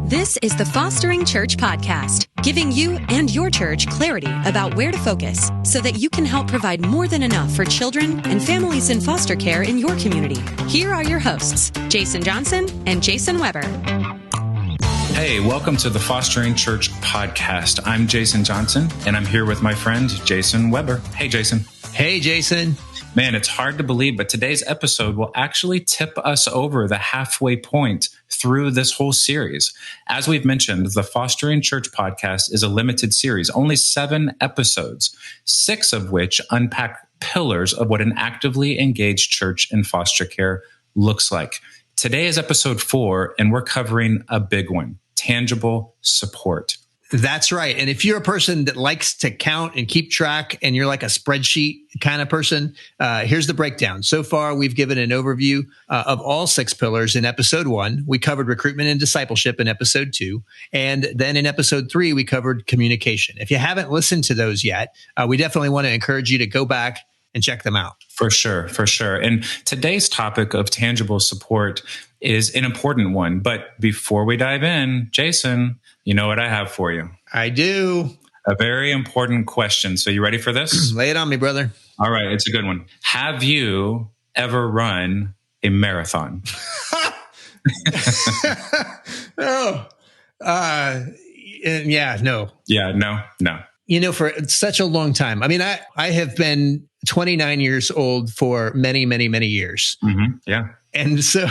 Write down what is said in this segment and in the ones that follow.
This is the Fostering Church Podcast, giving you and your church clarity about where to focus so that you can help provide more than enough for children and families in foster care in your community. Here are your hosts, Jason Johnson and Jason Weber. Hey, welcome to the Fostering Church Podcast. I'm Jason Johnson, and I'm here with my friend, Jason Weber. Hey, Jason. Hey, Jason. Man, it's hard to believe, but today's episode will actually tip us over the halfway point through this whole series. As we've mentioned, the Fostering Church Podcast is a limited series, only 7 episodes, 6 of which unpack pillars of what an actively engaged church in foster care looks like. Today is episode 4, and we're covering a big one, tangible support. That's right. And if you're a person that likes to count and keep track and you're like a spreadsheet kind of person, here's the breakdown. So far, we've given an overview of all 6 pillars in episode 1. We covered recruitment and discipleship in episode 2. And then in episode 3, we covered communication. If you haven't listened to those yet, we definitely want to encourage you to go back and check them out. For sure, for sure. And today's topic of tangible support is an important one. But before we dive in, Jason, you know what I have for you? I do. A very important question. So you ready for this? Lay it on me, brother. All right. It's a good one. Have you ever run a marathon? No. Yeah, no. Yeah, no. You know, for such a long time. I mean, I have been 29 years old for many, many, many years. Mm-hmm. Yeah. And so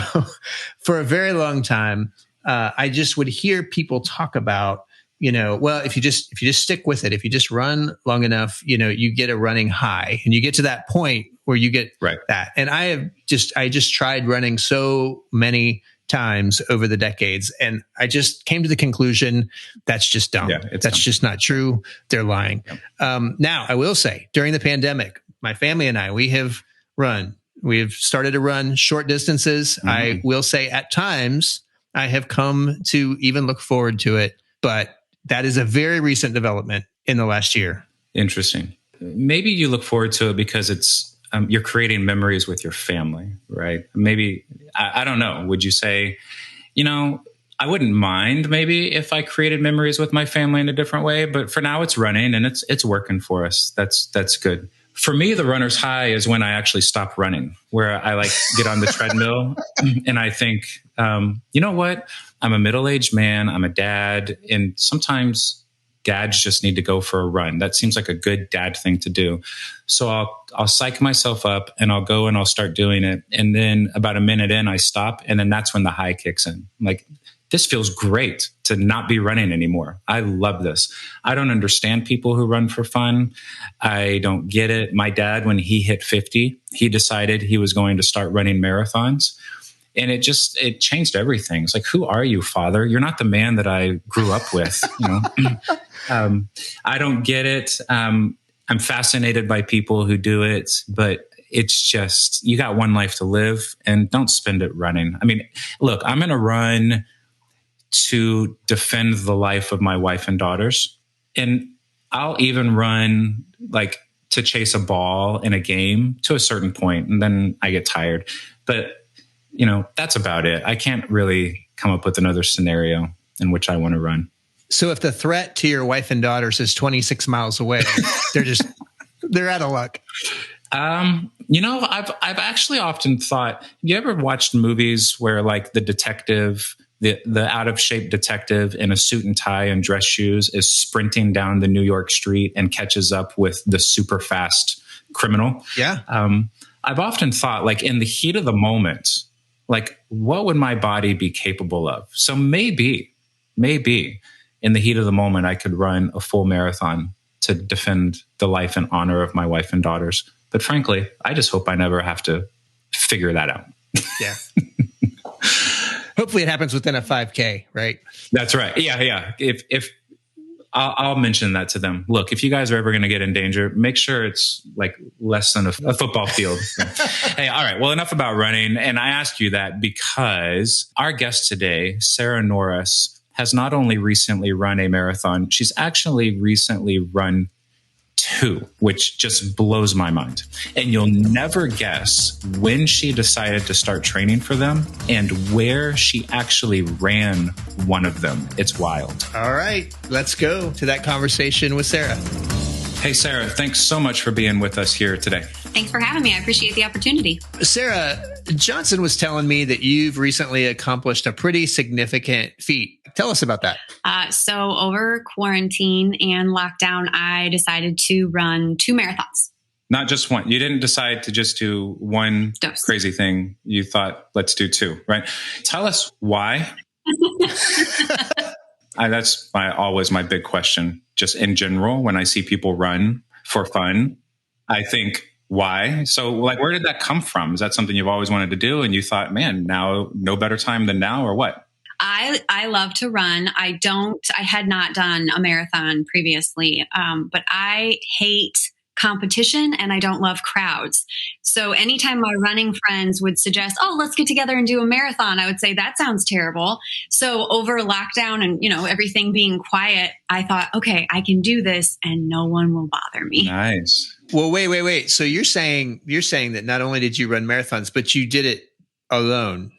for a very long time, I just would hear people talk about, well, if you just stick with it, if you just run long enough, you get a running high and you get to that point where you get that. And I just tried running so many times over the decades. And I just came to the conclusion that's just dumb. Yeah, that's just not true. They're lying. Yep. Now, I will say during the pandemic, my family and I, we have started to run short distances. Mm-hmm. I will say at times I have come to even look forward to it, but that is a very recent development in the last year. Interesting. Maybe you look forward to it because it's you're creating memories with your family, right? Maybe, I don't know. Would you say, I wouldn't mind maybe if I created memories with my family in a different way, but for now it's running and it's working for us. That's good. For me, the runner's high is when I actually stop running, where I get on the treadmill and I think, you know what? I'm a middle-aged man. I'm a dad. And sometimes dads just need to go for a run. That seems like a good dad thing to do. So I'll psych myself up and I'll go and I'll start doing it. And then about a minute in, I stop. And then that's when the high kicks in. I'm like, this feels great to not be running anymore. I love this. I don't understand people who run for fun. I don't get it. My dad, when he hit 50, he decided he was going to start running marathons. And it changed everything. It's like, who are you, Father? You're not the man that I grew up with. I don't get it. I'm fascinated by people who do it, but it's just, you got one life to live and don't spend it running. I mean, look, I'm going to run to defend the life of my wife and daughters. And I'll even run to chase a ball in a game to a certain point, and then I get tired. But, that's about it. I can't really come up with another scenario in which I want to run. So if the threat to your wife and daughters is 26 miles away, they're out of luck. I've actually often thought, you ever watched movies where the detective, the out of shape detective in a suit and tie and dress shoes is sprinting down the New York street and catches up with the super fast criminal? Yeah. I've often thought in the heat of the moment, what would my body be capable of? So maybe in the heat of the moment, I could run a full marathon to defend the life and honor of my wife and daughters. But frankly, I just hope I never have to figure that out. Yeah. Hopefully it happens within a 5K, right? That's right. Yeah. If I'll mention that to them. Look, if you guys are ever going to get in danger, make sure it's less than a football field. Hey, all right. Well, enough about running. And I ask you that because our guest today, Sarah Norris, has not only recently run a marathon, she's actually recently run 2 2, which just blows my mind. And you'll never guess when she decided to start training for them and where she actually ran one of them. It's wild. All right, let's go to that conversation with Sarah. Hey, Sarah, thanks so much for being with us here today. Thanks for having me. I appreciate the opportunity. Sarah, Johnson was telling me that you've recently accomplished a pretty significant feat. Tell us about that. So over quarantine and lockdown, I decided to run 2 marathons. Not just one. You didn't decide to just do one crazy thing. You thought, let's do 2, right? Tell us why. That's always my big question. Just in general, when I see people run for fun, I think, why? So where did that come from? Is that something you've always wanted to do? And you thought, man, now, no better time than now, or what? I love to run. I had not done a marathon previously, but I hate competition and I don't love crowds. So anytime my running friends would suggest, oh, let's get together and do a marathon, I would say, that sounds terrible. So over lockdown and, everything being quiet, I thought, okay, I can do this and no one will bother me. Nice. Well, wait. So you're saying that not only did you run marathons, but you did it alone.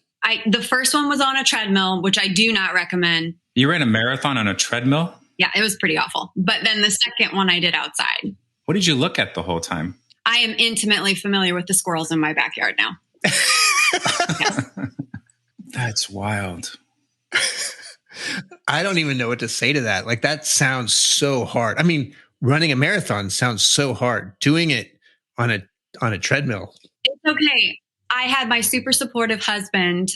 The first one was on a treadmill, which I do not recommend. You ran a marathon on a treadmill? Yeah, it was pretty awful. But then the second one I did outside. What did you look at the whole time? I am intimately familiar with the squirrels in my backyard now. Yes. That's wild. I don't even know what to say to that. That sounds so hard. I mean, running a marathon sounds so hard. Doing it on a treadmill. It's okay. I had my super supportive husband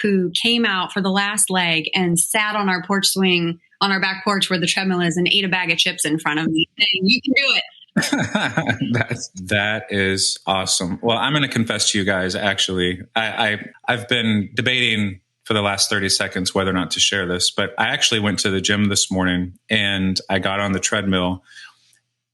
who came out for the last leg and sat on our porch swing on our back porch where the treadmill is and ate a bag of chips in front of me. And you can do it. That is awesome. Well, I'm going to confess to you guys, actually, I've been debating for the last 30 seconds whether or not to share this, but I actually went to the gym this morning and I got on the treadmill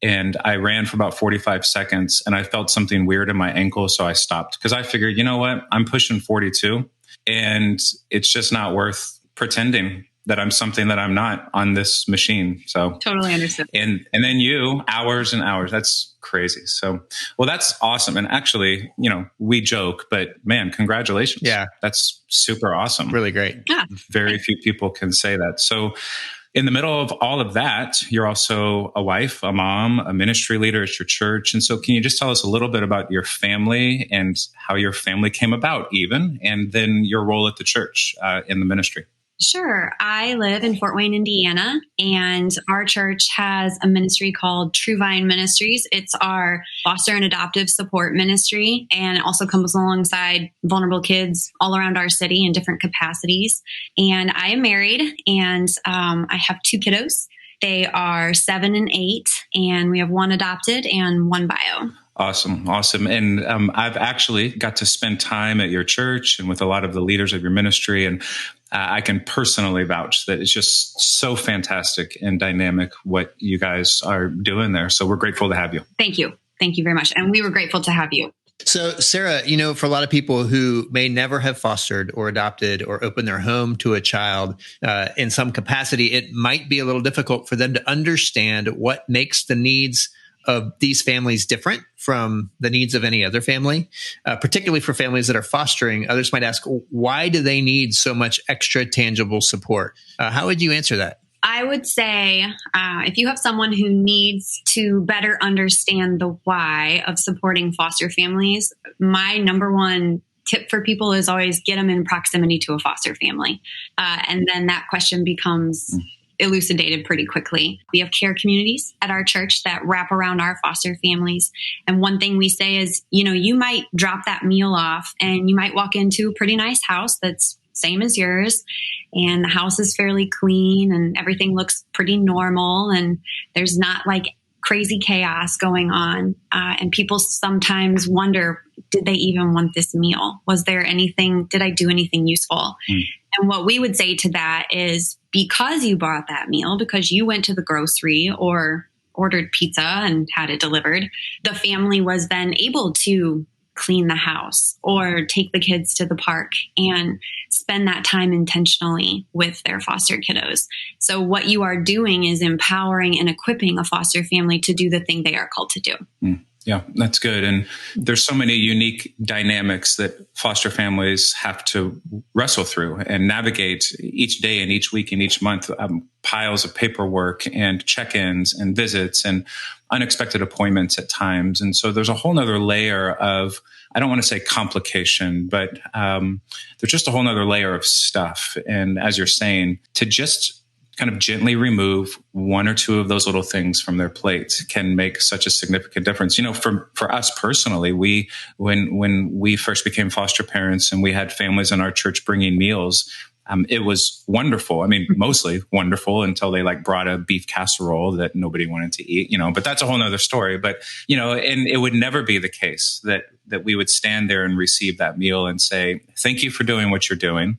and I ran for about 45 seconds and I felt something weird in my ankle. So I stopped because I figured, you know what? I'm pushing 42 and it's just not worth pretending that I'm something that I'm not on this machine. So totally understood. And then hours and hours. That's crazy. So, well, that's awesome. And actually, we joke, but man, congratulations. Yeah. That's super awesome. Really great. Yeah. Very few people can say that. So in the middle of all of that, you're also a wife, a mom, a ministry leader at your church. And so can you just tell us a little bit about your family and how your family came about even, and then your role at the church in the ministry? Sure. I live in Fort Wayne, Indiana, and our church has a ministry called True Vine Ministries. It's our foster and adoptive support ministry, and it also comes alongside vulnerable kids all around our city in different capacities. And I am married, and I have 2 kiddos. They are 7 and 8, and we have 1 adopted and 1 bio. Awesome. And I've actually got to spend time at your church and with a lot of the leaders of your ministry. And I can personally vouch that it's just so fantastic and dynamic what you guys are doing there. So we're grateful to have you. Thank you. Thank you very much. And we were grateful to have you. So, Sarah, for a lot of people who may never have fostered or adopted or opened their home to a child in some capacity, it might be a little difficult for them to understand what makes the needs of these families different from the needs of any other family, particularly for families that are fostering. Others might ask, why do they need so much extra tangible support? How would you answer that? I would say if you have someone who needs to better understand the why of supporting foster families, my number one tip for people is always get them in proximity to a foster family. And then that question becomes elucidated pretty quickly. We have care communities at our church that wrap around our foster families. And one thing we say is, you might drop that meal off and you might walk into a pretty nice house that's same as yours. And the house is fairly clean and everything looks pretty normal. And there's not crazy chaos going on. And people sometimes wonder, did they even want this meal? Did I do anything useful? And what we would say to that is, because you bought that meal, because you went to the grocery or ordered pizza and had it delivered, the family was then able to clean the house or take the kids to the park and spend that time intentionally with their foster kiddos. So what you are doing is empowering and equipping a foster family to do the thing they are called to do. Yeah, that's good. And there's so many unique dynamics that foster families have to wrestle through and navigate each day and each week and each month, piles of paperwork and check-ins and visits and unexpected appointments at times. And so there's a whole nother layer of, I don't want to say complication, but there's just a whole nother layer of stuff. And as you're saying, to just kind of gently remove one or two of those little things from their plate can make such a significant difference. You know, for us personally, when we first became foster parents and we had families in our church bringing meals, it was wonderful. I mean, mostly wonderful until they brought a beef casserole that nobody wanted to eat, but that's a whole nother story. But, and it would never be the case that we would stand there and receive that meal and say, thank you for doing what you're doing.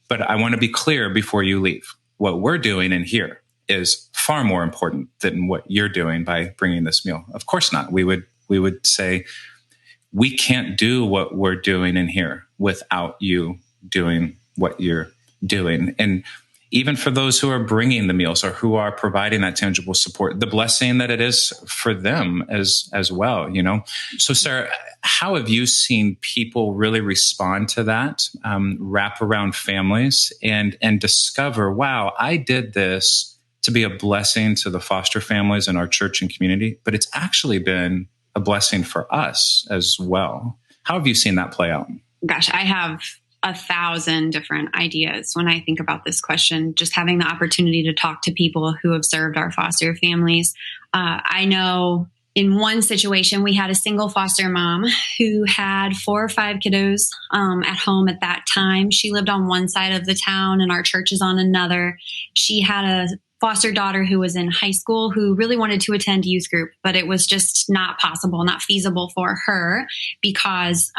But I want to be clear before you leave. What we're doing in here is far more important than what you're doing by bringing this meal. Of course not. We would say, we can't do what we're doing in here without you doing what you're doing. And even for those who are bringing the meals or who are providing that tangible support, the blessing that it is for them as well, So Sarah, how have you seen people really respond to that, wrap around families and discover, wow, I did this to be a blessing to the foster families in our church and community, but it's actually been a blessing for us as well. How have you seen that play out? Gosh, I have 1,000 different ideas when I think about this question, just having the opportunity to talk to people who have served our foster families. I know in one situation, we had a single foster mom who had 4 or 5 kiddos at home at that time. She lived on one side of the town and our church is on another. She had a foster daughter who was in high school who really wanted to attend youth group, but it was just not possible, not feasible for her because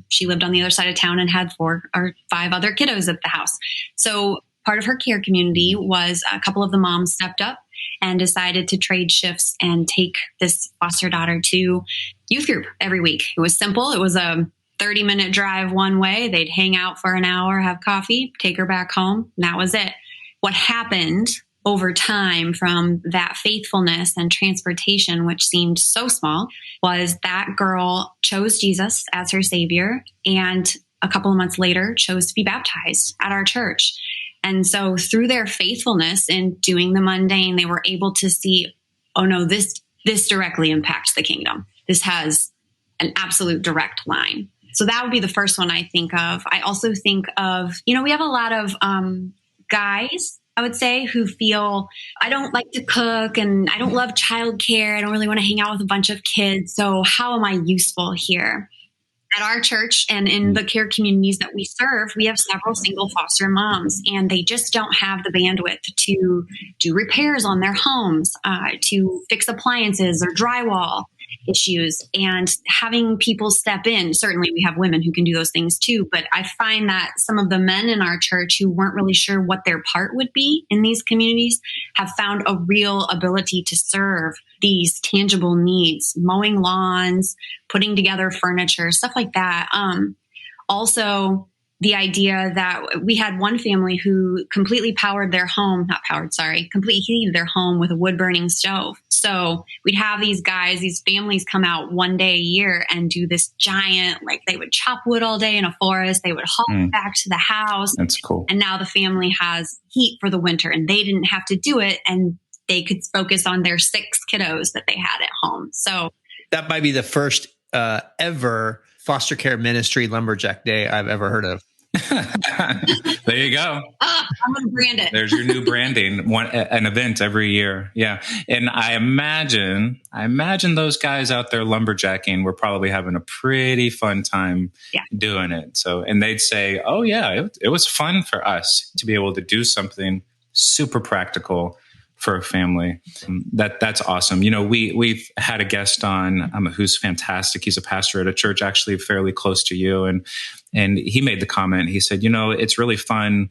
she lived on the other side of town and had 4 or 5 other kiddos at the house. So part of her care community was a couple of the moms stepped up and decided to trade shifts and take this foster daughter to youth group every week. It was simple. It was a 30-minute drive one way. They'd hang out for an hour, have coffee, take her back home. And that was it. What happened over time from that faithfulness and transportation, which seemed so small, was that girl chose Jesus as her savior and a couple of months later chose to be baptized at our church. And so through their faithfulness in doing the mundane, they were able to see, oh no, this directly impacts the kingdom. This has an absolute direct line. So that would be the first one I think of. I also think of, we have a lot of guys, I would say, who feel, I don't like to cook and I don't love childcare. I don't really want to hang out with a bunch of kids. So how am I useful here? At our church and in the care communities that we serve, we have several single foster moms, and they just don't have the bandwidth to do repairs on their homes, to fix appliances or drywall issues. And having people step in, certainly we have women who can do those things too, but I find that some of the men in our church who weren't really sure what their part would be in these communities have found a real ability to serve these tangible needs, mowing lawns, putting together furniture, stuff like that. Also, the idea that we had one family who completely heated their home with a wood burning stove. So we'd have these guys, these families come out one day a year and do this giant, they would chop wood all day in a forest. They would haul it back to the house. That's cool. And now the family has heat for the winter and they didn't have to do it. And they could focus on their 6 kiddos that they had at home. So that might be the first ever foster care ministry lumberjack day I've ever heard of. There you go. I'm going to brand it. There's your new branding, an event every year. Yeah. And I imagine those guys out there lumberjacking were probably having a pretty fun time doing it. So, and they'd say, oh yeah, it was fun for us to be able to do something super practical for a family. That's awesome. We've had a guest on who's fantastic. He's a pastor at a church actually fairly close to you. And he made the comment, he said, it's really fun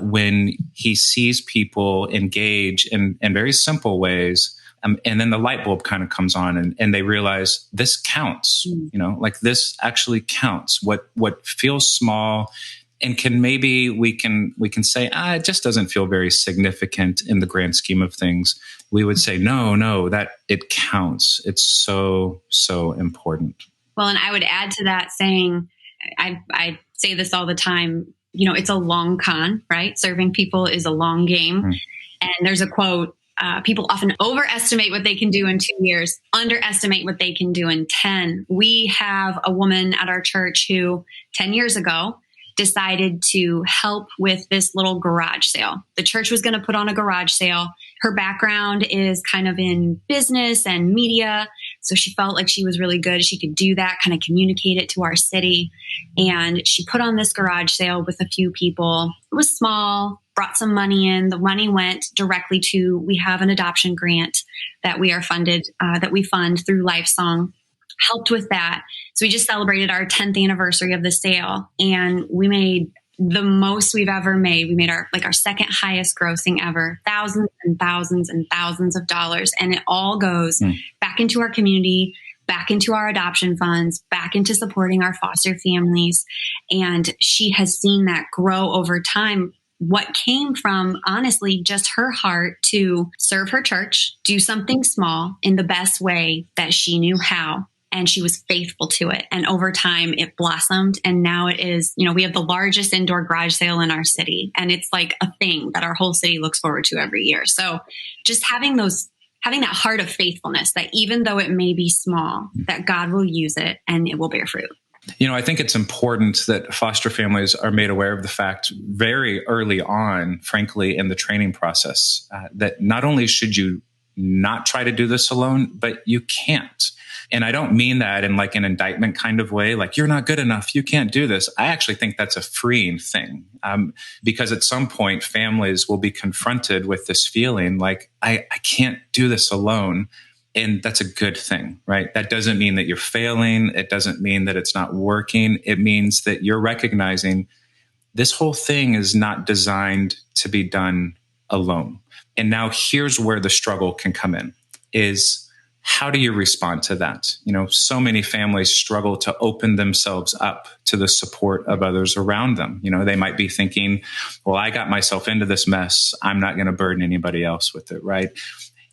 when he sees people engage in very simple ways And then the light bulb kind of comes on and they realize this counts, like this actually counts. What feels small and we can say, it just doesn't feel very significant in the grand scheme of things. We would say, no, that it counts. It's so, so important. Well, and I would add to that saying, I say this all the time, it's a long con, right? Serving people is a long game. And there's a quote, people often overestimate what they can do in 2 years, underestimate what they can do in 10. We have a woman at our church who 10 years ago decided to help with this little garage sale. The church was going to put on a garage sale. Her background is kind of in business and media. So she felt like she was really good. She could do that, kind of communicate it to our city. And she put on this garage sale with a few people. It was small, brought some money in. The money went directly we have an adoption grant that we fund through Lifesong. Helped with that. So we just celebrated our 10th anniversary of the sale, and we made the most we've ever made. We made our second highest grossing ever, thousands and thousands and thousands of dollars. And it all goes back into our community, back into our adoption funds, back into supporting our foster families. And she has seen that grow over time. What came from, honestly, just her heart to serve her church, do something small in the best way that she knew how. And she was faithful to it. And over time, it blossomed. And now it is, we have the largest indoor garage sale in our city. And it's like a thing that our whole city looks forward to every year. So just having that heart of faithfulness, that even though it may be small, that God will use it and it will bear fruit. I think it's important that foster families are made aware of the fact very early on, frankly, in the training process, that not only should you not try to do this alone, but you can't. And I don't mean that in like an indictment kind of way, like you're not good enough, you can't do this. I actually think that's a freeing thing, because at some point families will be confronted with this feeling like, I can't do this alone. And that's a good thing, right? That doesn't mean that you're failing. It doesn't mean that it's not working. It means that you're recognizing this whole thing is not designed to be done alone. And now here's where the struggle can come in is how do you respond to that? So many families struggle to open themselves up to the support of others around them. They might be thinking, well, I got myself into this mess. I'm not going to burden anybody else with it, right?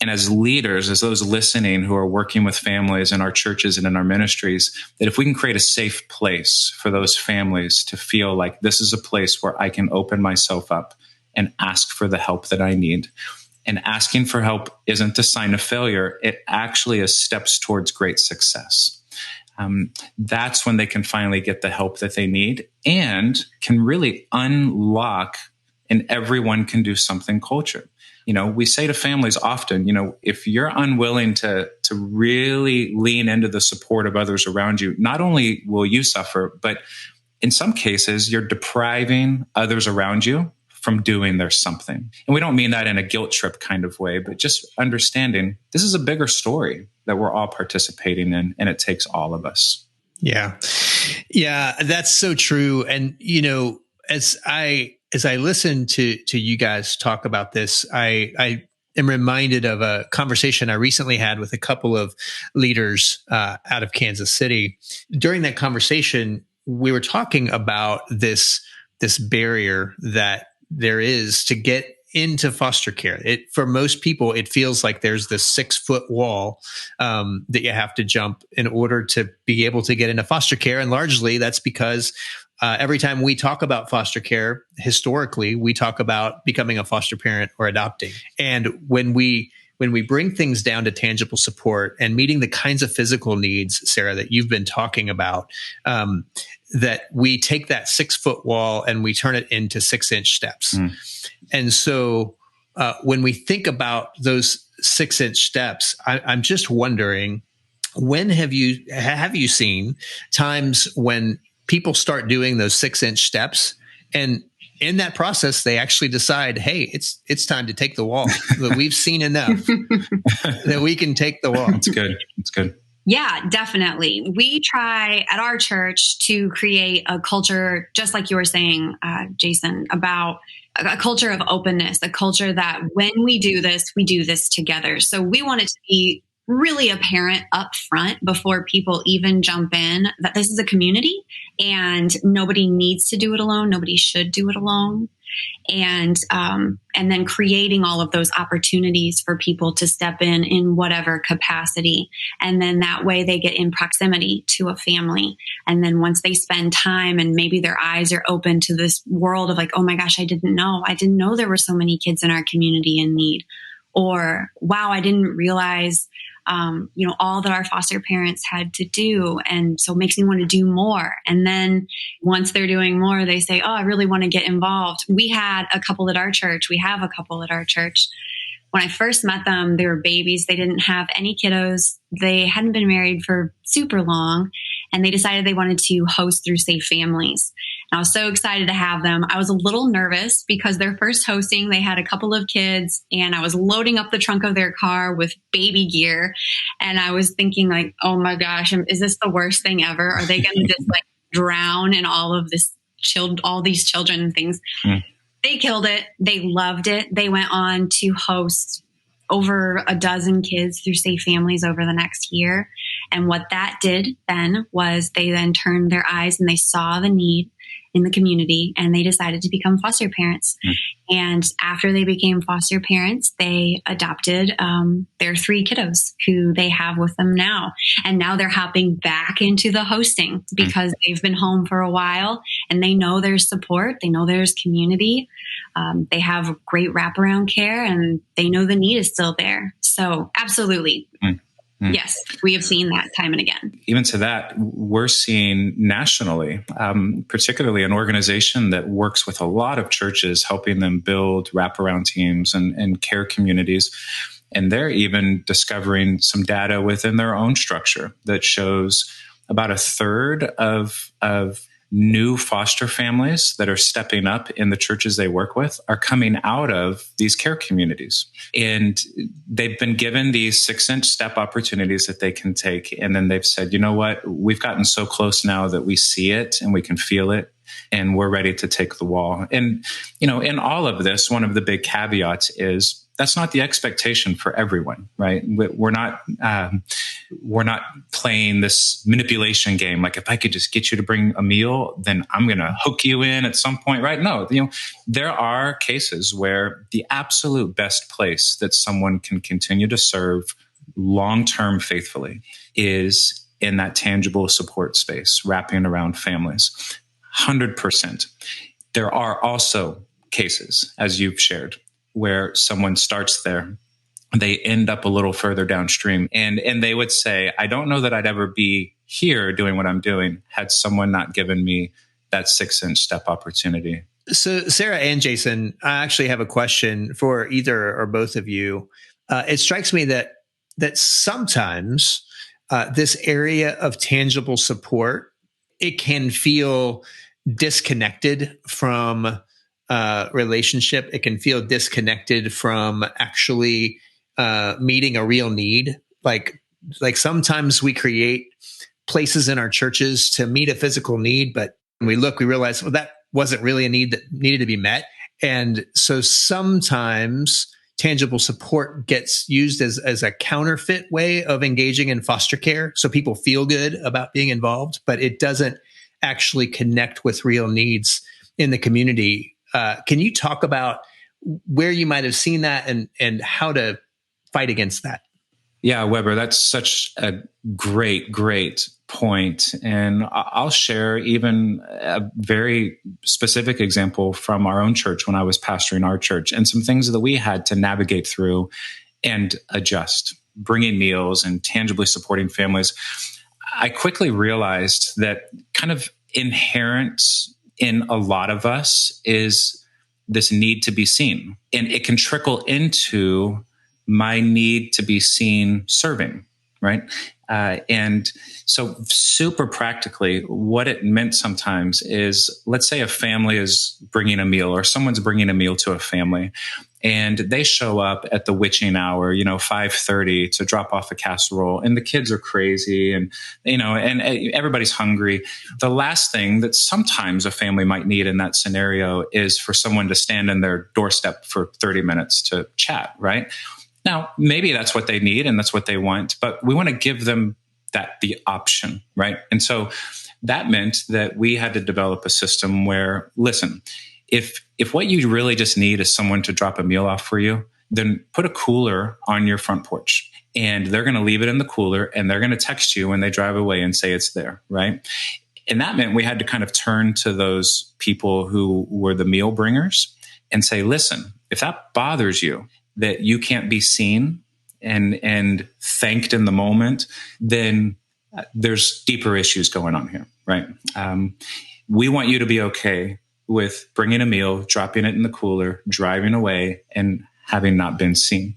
And as leaders, as those listening who are working with families in our churches and in our ministries, that if we can create a safe place for those families to feel like this is a place where I can open myself up and ask for the help that I need. And asking for help isn't a sign of failure. It actually is steps towards great success. That's when they can finally get the help that they need and can really unlock an everyone can do something culture. We say to families often, if you're unwilling to really lean into the support of others around you, not only will you suffer, but in some cases, you're depriving others around you from doing their something. And we don't mean that in a guilt trip kind of way, but just understanding this is a bigger story that we're all participating in, and it takes all of us. Yeah, that's so true. And, as I listen to you guys talk about this, I am reminded of a conversation I recently had with a couple of leaders out of Kansas City. During that conversation, we were talking about this barrier that there is to get into foster care. For most people, it feels like there's this 6-foot wall that you have to jump in order to be able to get into foster care. And largely that's because every time we talk about foster care, historically, we talk about becoming a foster parent or adopting. And when we bring things down to tangible support and meeting the kinds of physical needs, Sarah, that you've been talking about, that we take that 6-foot wall and we turn it into 6-inch steps. And so when we think about those 6-inch steps, I'm just wondering, when have you seen times when people start doing those 6-inch steps, and in that process, they actually decide, hey, it's time to take the wall. We've seen enough that we can take the wall. It's good. Yeah, definitely. We try at our church to create a culture, just like you were saying, Jason, about a culture of openness, a culture that when we do this together. So we want it to be really apparent up front before people even jump in that this is a community and nobody needs to do it alone. Nobody should do it alone. And then creating all of those opportunities for people to step in whatever capacity. And then that way they get in proximity to a family. And then once they spend time and maybe their eyes are open to this world of like, oh my gosh, I didn't know there were so many kids in our community in need. Or, wow, I didn't realize, all that our foster parents had to do. And so it makes me want to do more. And then once they're doing more, they say, oh, I really want to get involved. We have a couple at our church. When I first met them, they were babies. They didn't have any kiddos. They hadn't been married for super long. And they decided they wanted to host through Safe Families. And I was so excited to have them. I was a little nervous because their first hosting, they had a couple of kids and I was loading up the trunk of their car with baby gear. And I was thinking like, oh my gosh, is this the worst thing ever? Are they going to just like drown in all of this all these children and things? Mm. They killed it. They loved it. They went on to host over a dozen kids through Safe Families over the next year. And what that did then was they then turned their eyes and they saw the need in the community and they decided to become foster parents. Mm. And after they became foster parents, they adopted their 3 kiddos who they have with them now. And now they're hopping back into the hosting because they've been home for a while and they know there's support. They know there's community. They have great wraparound care and they know the need is still there. So absolutely. Mm. Yes, we have seen that time and again. Even to that, we're seeing nationally, particularly an organization that works with a lot of churches, helping them build wraparound teams and care communities. And they're even discovering some data within their own structure that shows about a third of new foster families that are stepping up in the churches they work with are coming out of these care communities. And they've been given these 6-inch step opportunities that they can take. And then they've said, you know what, we've gotten so close now that we see it and we can feel it and we're ready to take the wall. And, in all of this, one of the big caveats is that's not the expectation for everyone, right? We're not playing this manipulation game. Like if I could just get you to bring a meal, then I'm going to hook you in at some point, right? No, there are cases where the absolute best place that someone can continue to serve long-term faithfully is in that tangible support space, wrapping around families. 100%. There are also cases, as you've shared, where someone starts there, they end up a little further downstream. And they would say, I don't know that I'd ever be here doing what I'm doing had someone not given me that 6-inch step opportunity. So Sarah and Jason, I actually have a question for either or both of you. It strikes me that sometimes this area of tangible support, it can feel disconnected from relationship. It can feel disconnected from actually meeting a real need. Like sometimes we create places in our churches to meet a physical need, but when we realize, well, that wasn't really a need that needed to be met. And so sometimes tangible support gets used as a counterfeit way of engaging in foster care. So people feel good about being involved, but it doesn't actually connect with real needs in the community. Can you talk about where you might have seen that and how to fight against that? Yeah, Weber, that's such a great point. And I'll share even a very specific example from our own church when I was pastoring our church and some things that we had to navigate through and adjust, bringing meals and tangibly supporting families. I quickly realized that kind of inherent in a lot of us is this need to be seen. And it can trickle into my need to be seen serving, right? And so super practically, what it meant sometimes is, let's say a family is bringing a meal or someone's bringing a meal to a family. and they show up at the witching hour, 5:30 to drop off a casserole, and the kids are crazy, and and everybody's hungry. The last thing that sometimes a family might need in that scenario is for someone to stand in their doorstep for 30 minutes to chat, right? Now, maybe that's what they need and that's what they want, but we want to give them the option, right? And so that meant that we had to develop a system where, listen, if what you really just need is someone to drop a meal off for you, then put a cooler on your front porch, and they're going to leave it in the cooler, and they're going to text you when they drive away and say it's there, right? And that meant we had to kind of turn to those people who were the meal bringers and say, listen, if that bothers you, that you can't be seen and thanked in the moment, then there's deeper issues going on here, right? We want you to be okay with bringing a meal, dropping it in the cooler, driving away, and having not been seen.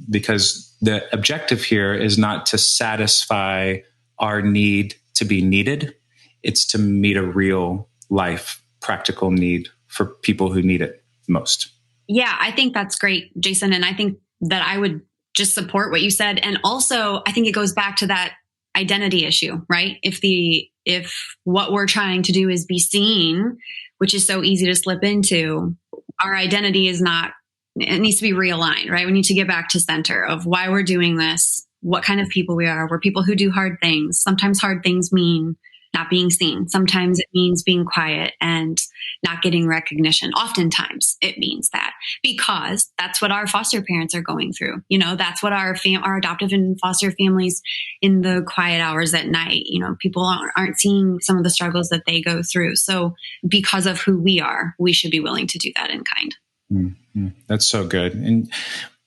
Because the objective here is not to satisfy our need to be needed. It's to meet a real life, practical need for people who need it most. Yeah, I think that's great, Jason. And I think that I would just support what you said. And also, I think it goes back to that identity issue, right? If what we're trying to do is be seen, which is so easy to slip into, our identity is not, it needs to be realigned, right? We need to get back to center of why we're doing this, what kind of people we are. We're people who do hard things. Sometimes hard things mean not being seen. Sometimes it means being quiet and not getting recognition. Oftentimes it means that, because that's what our foster parents are going through. That's what our adoptive and foster families in the quiet hours at night, people aren't seeing some of the struggles that they go through. So because of who we are, we should be willing to do that in kind. Mm-hmm. That's so good. And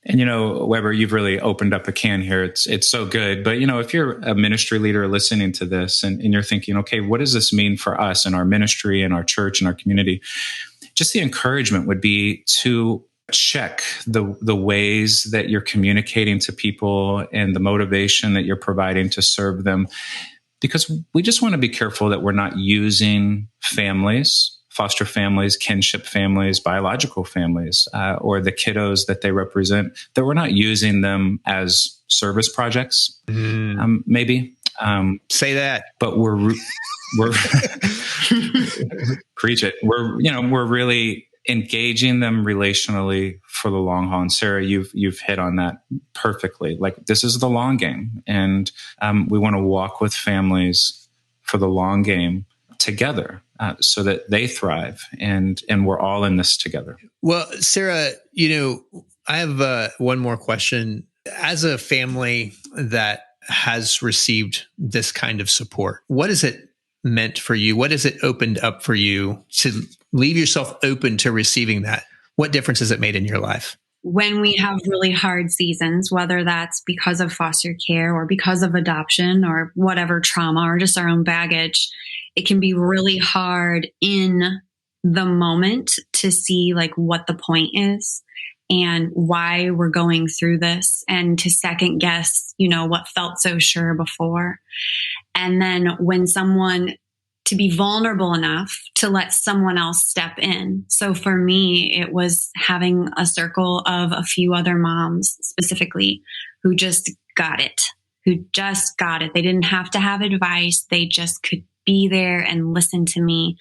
Weber, you've really opened up a can here. It's so good. But, if you're a ministry leader listening to this and you're thinking, okay, what does this mean for us and our ministry and our church and our community? Just the encouragement would be to check the ways that you're communicating to people and the motivation that you're providing to serve them. Because we just want to be careful that we're not using families, foster families, kinship families, biological families, or the kiddos that they represent, that we're not using them as service projects, maybe. Say that. But we're preach it. We're really engaging them relationally for the long haul. And Sarah, you've hit on that perfectly. Like, this is the long game, and we want to walk with families for the long game together, so that they thrive, and we're all in this together. Well, Sarah, I have one more question. As a family that has received this kind of support, what has it meant for you? What has it opened up for you to leave yourself open to receiving that? What difference has it made in your life? When we have really hard seasons, whether that's because of foster care or because of adoption or whatever trauma or just our own baggage, it can be really hard in the moment to see like what the point is and why we're going through this, and to second guess, what felt so sure before. And then when to be vulnerable enough to let someone else step in. So for me, it was having a circle of a few other moms specifically who just got it. They didn't have to have advice. They just could be there and listen to me.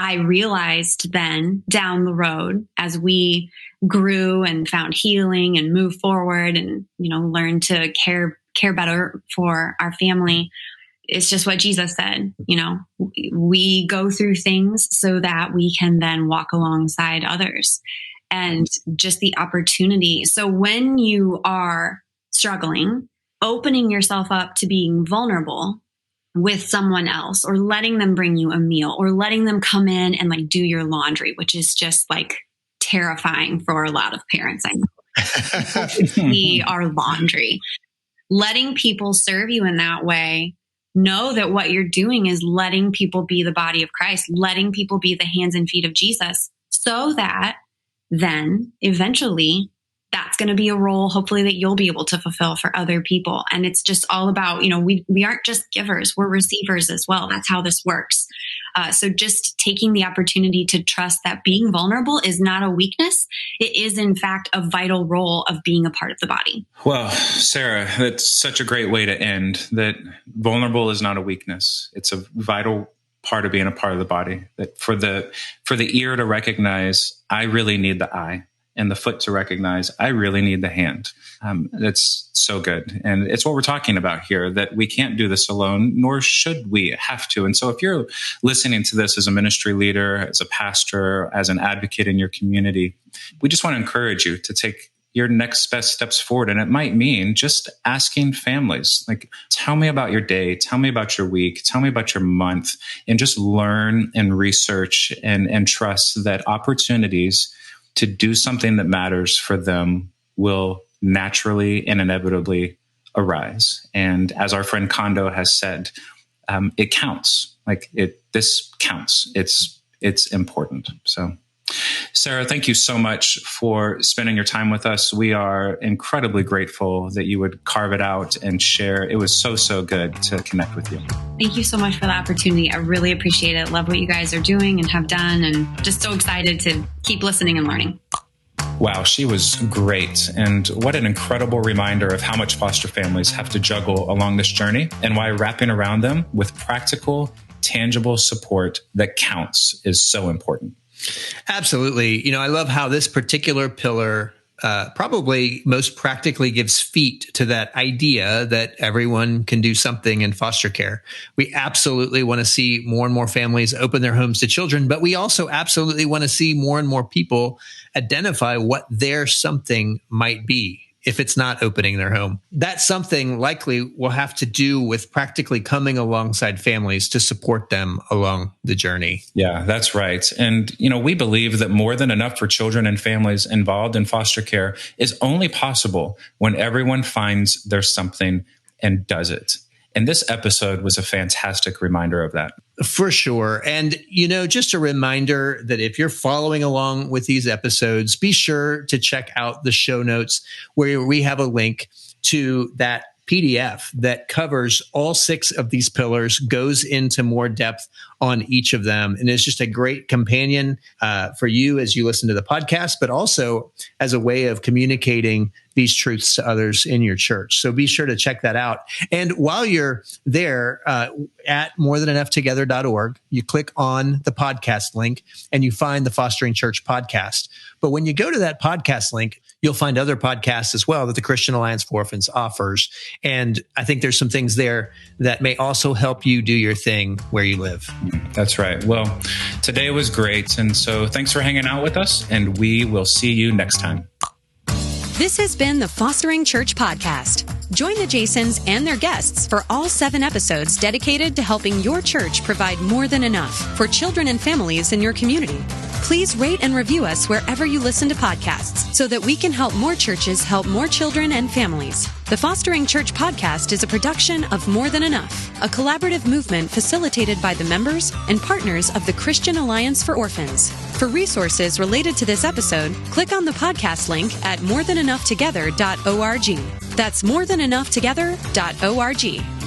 I realized then down the road, as we grew and found healing and moved forward and, learned to care better for our family, it's just what Jesus said. We go through things so that we can then walk alongside others, and just the opportunity. So when you are struggling, opening yourself up to being vulnerable with someone else, or letting them bring you a meal, or letting them come in and like do your laundry, which is just like terrifying for a lot of parents. I know. See our laundry. Letting people serve you in that way, know that what you're doing is letting people be the body of Christ, letting people be the hands and feet of Jesus, so that then eventually that's going to be a role, hopefully, that you'll be able to fulfill for other people. And it's just all about, we aren't just givers, we're receivers as well. That's how this works. So just taking the opportunity to trust that being vulnerable is not a weakness. It is, in fact, a vital role of being a part of the body. Well, Sarah, that's such a great way to end, that vulnerable is not a weakness. It's a vital part of being a part of the body. That for the ear to recognize, I really need the eye, and the foot to recognize, I really need the hand. That's so good. And it's what we're talking about here, that we can't do this alone, nor should we have to. And so if you're listening to this as a ministry leader, as a pastor, as an advocate in your community, we just want to encourage you to take your next best steps forward. And it might mean just asking families, like, tell me about your day, tell me about your week, tell me about your month, and just learn and research and trust that opportunities to do something that matters for them will naturally and inevitably arise. And as our friend Kondo has said, it counts. This counts. It's important. So, Sarah, thank you so much for spending your time with us. We are incredibly grateful that you would carve it out and share. It was so good to connect with you. Thank you so much for the opportunity. I really appreciate it. Love what you guys are doing and have done, and just so excited to keep listening and learning. Wow, she was great. And what an incredible reminder of how much foster families have to juggle along this journey, and why wrapping around them with practical, tangible support that counts is so important. Absolutely. I love how this particular pillar probably most practically gives feet to that idea that everyone can do something in foster care. We absolutely want to see more and more families open their homes to children, but we also absolutely want to see more and more people identify what their something might be if it's not opening their home. That something likely will have to do with practically coming alongside families to support them along the journey. Yeah, that's right. And, we believe that more than enough for children and families involved in foster care is only possible when everyone finds their something and does it. And this episode was a fantastic reminder of that. For sure. And, just a reminder that if you're following along with these episodes, be sure to check out the show notes where we have a link to that PDF that covers all 6 of these pillars, goes into more depth on each of them. And it's just a great companion for you as you listen to the podcast, but also as a way of communicating these truths to others in your church. So be sure to check that out. And while you're there at morethanenoughtogether.org, you click on the podcast link and you find the Fostering Church podcast. But when you go to that podcast link, you'll find other podcasts as well that the Christian Alliance for Orphans offers. And I think there's some things there that may also help you do your thing where you live. That's right. Well, today was great. And so thanks for hanging out with us, and we will see you next time. This has been the Fostering Church Podcast. Join the Jasons and their guests for all 7 episodes dedicated to helping your church provide more than enough for children and families in your community. Please rate and review us wherever you listen to podcasts so that we can help more churches help more children and families. The Fostering Church Podcast is a production of More Than Enough, a collaborative movement facilitated by the members and partners of the Christian Alliance for Orphans. For resources related to this episode, click on the podcast link at morethanenoughtogether.org. That's morethanenoughtogether.org.